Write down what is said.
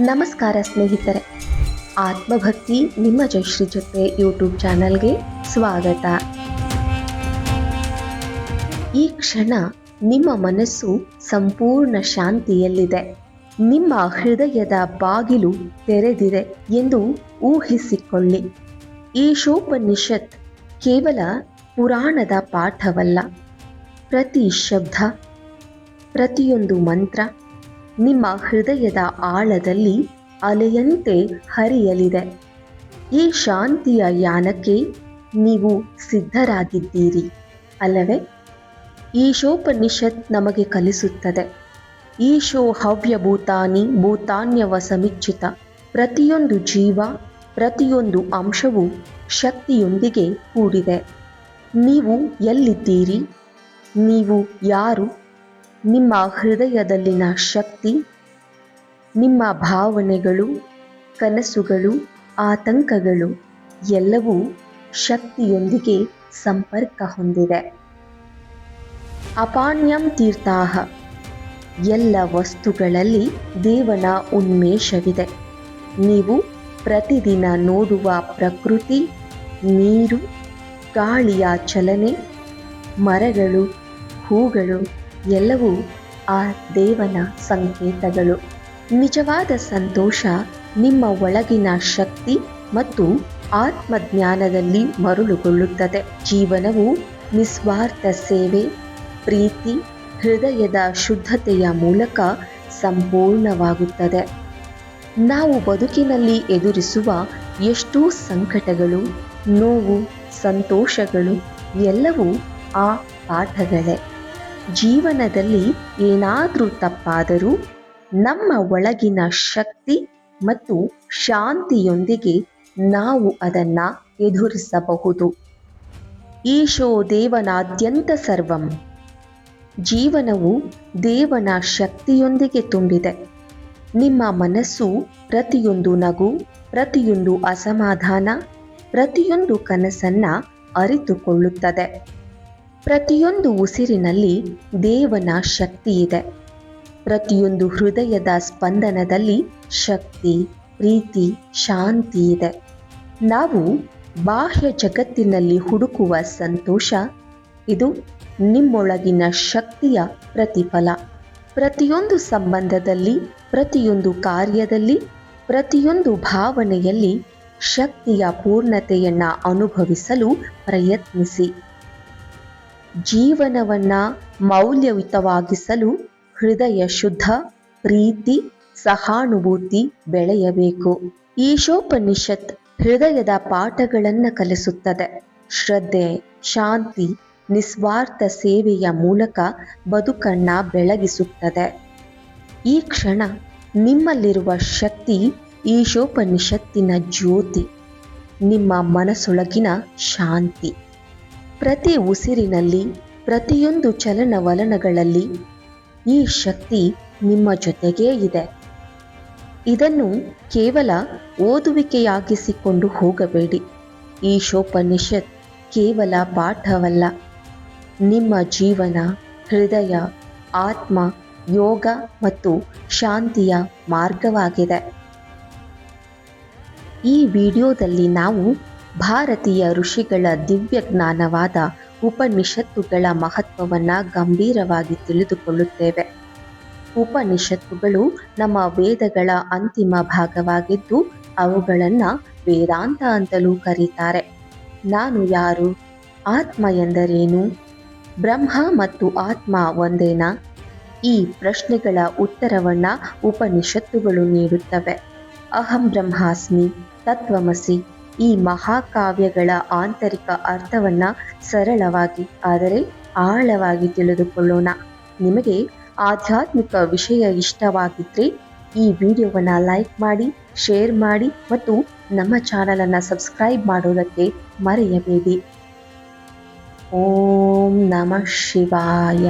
ನಮಸ್ಕಾರ ಸ್ನೇಹಿತರೆ, ಆತ್ಮಭಕ್ತಿ ನಿಮ್ಮ ಜಯಶ್ರೀ ಜೊತೆ ಯೂಟ್ಯೂಬ್ ಚಾನಲ್ಗೆ ಸ್ವಾಗತ. ಈ ಕ್ಷಣ ನಿಮ್ಮ ಮನಸ್ಸು ಸಂಪೂರ್ಣ ಶಾಂತಿಯಲ್ಲಿದೆ. ನಿಮ್ಮ ಹೃದಯದ ಬಾಗಿಲು ತೆರೆದಿದೆ ಎಂದು ಊಹಿಸಿಕೊಳ್ಳಿ. ಈಶೋಪನಿಷತ್ ಕೇವಲ ಪುರಾಣದ ಪಾಠವಲ್ಲ. ಪ್ರತಿ ಶಬ್ದ, ಪ್ರತಿಯೊಂದು ಮಂತ್ರ ನಿಮ್ಮ ಹೃದಯದ ಆಳದಲ್ಲಿ ಅಲೆಯಂತೆ ಹರಿಯಲಿದೆ. ಈ ಶಾಂತಿಯ ಯಾನಕ್ಕೆ ನೀವು ಸಿದ್ಧರಾಗಿದ್ದೀರಿ ಅಲ್ಲವೇ? ಈಶೋಪನಿಷತ್ ನಮಗೆ ಕಲಿಸುತ್ತದೆ, ಈಶೋ ಹವ್ಯಭೂತಾನಿ ಭೂತಾನ್ಯವ ಸಮಿಚ್ಚಿತ. ಪ್ರತಿಯೊಂದು ಜೀವ, ಪ್ರತಿಯೊಂದು ಅಂಶವು ಶಕ್ತಿಯೊಂದಿಗೆ ಕೂಡಿದೆ. ನೀವು ಎಲ್ಲಿದ್ದೀರಿ? ನೀವು ಯಾರು? ನಿಮ್ಮ ಹೃದಯದಲ್ಲಿನ ಶಕ್ತಿ, ನಿಮ್ಮ ಭಾವನೆಗಳು, ಕನಸುಗಳು, ಆತಂಕಗಳು ಎಲ್ಲವೂ ಶಕ್ತಿಯೊಂದಿಗೆ ಸಂಪರ್ಕ ಹೊಂದಿದೆ. ಅಪಾನ್ಯಂ ತೀರ್ಥಾಹ, ಎಲ್ಲ ವಸ್ತುಗಳಲ್ಲಿ ದೇವನ ಉನ್ಮೇಷವಿದೆ. ನೀವು ಪ್ರತಿದಿನ ನೋಡುವ ಪ್ರಕೃತಿ, ನೀರು, ಗಾಳಿಯ ಚಲನೆ, ಮರಗಳು, ಹೂಗಳು ಎಲ್ಲವೂ ಆ ದೇವನ ಸಂಕೇತಗಳು. ನಿಜವಾದ ಸಂತೋಷ ನಿಮ್ಮ ಒಳಗಿನ ಶಕ್ತಿ ಮತ್ತು ಆತ್ಮಜ್ಞಾನದಲ್ಲಿ ಮರುಳುಗೊಳ್ಳುತ್ತದೆ. ಜೀವನವು ನಿಸ್ವಾರ್ಥ ಸೇವೆ, ಪ್ರೀತಿ, ಹೃದಯದ ಶುದ್ಧತೆಯ ಮೂಲಕ ಸಂಪೂರ್ಣವಾಗುತ್ತದೆ. ನಾವು ಬದುಕಿನಲ್ಲಿ ಎದುರಿಸುವ ಎಷ್ಟೋ ಸಂಕಟಗಳು, ನೋವು, ಸಂತೋಷಗಳು ಎಲ್ಲವೂ ಆ ಪಾಠಗಳೇ. ಜೀವನದಲ್ಲಿ ಏನಾದರೂ ತಪ್ಪಾದರೂ ನಮ್ಮ ಒಳಗಿನ ಶಕ್ತಿ ಮತ್ತು ಶಾಂತಿಯೊಂದಿಗೆ ನಾವು ಅದನ್ನು ಎದುರಿಸಬಹುದು. ಈಶೋ ದೇವನಾದ್ಯಂತ ಸರ್ವಂ. ಜೀವನವು ದೇವನ ಶಕ್ತಿಯೊಂದಿಗೆ ತುಂಬಿದೆ. ನಿಮ್ಮ ಮನಸ್ಸು ಪ್ರತಿಯೊಂದು ನಗು, ಪ್ರತಿಯೊಂದು ಅಸಮಾಧಾನ, ಪ್ರತಿಯೊಂದು ಕನಸನ್ನು ಅರಿತುಕೊಳ್ಳುತ್ತದೆ. ಪ್ರತಿಯೊಂದು ಉಸಿರಿನಲ್ಲಿ ದೇವನ ಶಕ್ತಿ ಇದೆ. ಪ್ರತಿಯೊಂದು ಹೃದಯದ ಸ್ಪಂದನದಲ್ಲಿ ಶಕ್ತಿ, ಪ್ರೀತಿ, ಶಾಂತಿ ಇದೆ. ನಾವು ಬಾಹ್ಯ ಜಗತ್ತಿನಲ್ಲಿ ಹುಡುಕುವ ಸಂತೋಷ, ಇದು ನಿಮ್ಮೊಳಗಿನ ಶಕ್ತಿಯ ಪ್ರತಿಫಲ. ಪ್ರತಿಯೊಂದು ಸಂಬಂಧದಲ್ಲಿ, ಪ್ರತಿಯೊಂದು ಕಾರ್ಯದಲ್ಲಿ, ಪ್ರತಿಯೊಂದು ಭಾವನೆಯಲ್ಲಿ ಶಕ್ತಿಯ ಪೂರ್ಣತೆಯನ್ನು ಅನುಭವಿಸಲು ಪ್ರಯತ್ನಿಸಿ. ಜೀವನವನ್ನು ಮೌಲ್ಯಯುತವಾಗಿಸಲು ಹೃದಯ ಶುದ್ಧ, ಪ್ರೀತಿ, ಸಹಾನುಭೂತಿ ಬೆಳೆಯಬೇಕು. ಈಶೋಪನಿಷತ್ ಹೃದಯದ ಪಾಠಗಳನ್ನು ಕಲಿಸುತ್ತದೆ. ಶ್ರದ್ಧೆ, ಶಾಂತಿ, ನಿಸ್ವಾರ್ಥ ಸೇವೆಯ ಮೂಲಕ ಬದುಕನ್ನು ಬೆಳಗಿಸುತ್ತದೆ. ಈ ಕ್ಷಣ ನಿಮ್ಮಲ್ಲಿರುವ ಶಕ್ತಿ ಈಶೋಪನಿಷತ್ತಿನ ಜ್ಯೋತಿ, ನಿಮ್ಮ ಮನಸ್ಸೊಳಗಿನ ಶಾಂತಿ. ಪ್ರತಿ ಉಸಿರಿನಲ್ಲಿ, ಪ್ರತಿಯೊಂದು ಚಲನವಲನಗಳಲ್ಲಿ ಈ ಶಕ್ತಿ ನಿಮ್ಮ ಜೊತೆಗೇ ಇದೆ. ಇದನ್ನು ಕೇವಲ ಓದುವಿಕೆಯಾಗಿಸಿಕೊಂಡು ಹೋಗಬೇಡಿ. ಈಶೋಪನಿಷತ್ ಕೇವಲ ಪಾಠವಲ್ಲ, ನಿಮ್ಮ ಜೀವನ, ಹೃದಯ, ಆತ್ಮ, ಯೋಗ ಮತ್ತು ಶಾಂತಿಯ ಮಾರ್ಗವಾಗಿದೆ. ಈ ವಿಡಿಯೋದಲ್ಲಿ ನಾವು ಭಾರತೀಯ ಋಷಿಗಳ ದಿವ್ಯ ಜ್ಞಾನವಾದ ಉಪನಿಷತ್ತುಗಳ ಮಹತ್ವವನ್ನು ಗಂಭೀರವಾಗಿ ತಿಳಿದುಕೊಳ್ಳುತ್ತೇವೆ. ಉಪನಿಷತ್ತುಗಳು ನಮ್ಮ ವೇದಗಳ ಅಂತಿಮ ಭಾಗವಾಗಿದ್ದು ಅವುಗಳನ್ನು ವೇದಾಂತ ಅಂತಲೂ ಕರೀತಾರೆ. ನಾನು ಯಾರು? ಆತ್ಮ ಎಂದರೇನು? ಬ್ರಹ್ಮ ಮತ್ತು ಆತ್ಮ ಒಂದೇನಾ? ಈ ಪ್ರಶ್ನೆಗಳ ಉತ್ತರವನ್ನು ಉಪನಿಷತ್ತುಗಳು ನೀಡುತ್ತವೆ. ಅಹಂ ಬ್ರಹ್ಮಾಸ್ಮಿ, ತತ್ವಮಸಿ. ಈ ಮಹಾಕಾವ್ಯಗಳ ಆಂತರಿಕ ಅರ್ಥವನ್ನು ಸರಳವಾಗಿ ಆದರೆ ಆಳವಾಗಿ ತಿಳಿದುಕೊಳ್ಳೋಣ. ನಿಮಗೆ ಆಧ್ಯಾತ್ಮಿಕ ವಿಷಯ ಇಷ್ಟವಾಗಿದ್ದರೆ ಈ ವಿಡಿಯೋವನ್ನು ಲೈಕ್ ಮಾಡಿ, ಶೇರ್ ಮಾಡಿ ಮತ್ತು ನಮ್ಮ ಚಾನಲನ್ನು ಸಬ್ಸ್ಕ್ರೈಬ್ ಮಾಡೋದಕ್ಕೆ ಮರೆಯಬೇಡಿ. ಓಂ ನಮಃ ಶಿವಾಯ.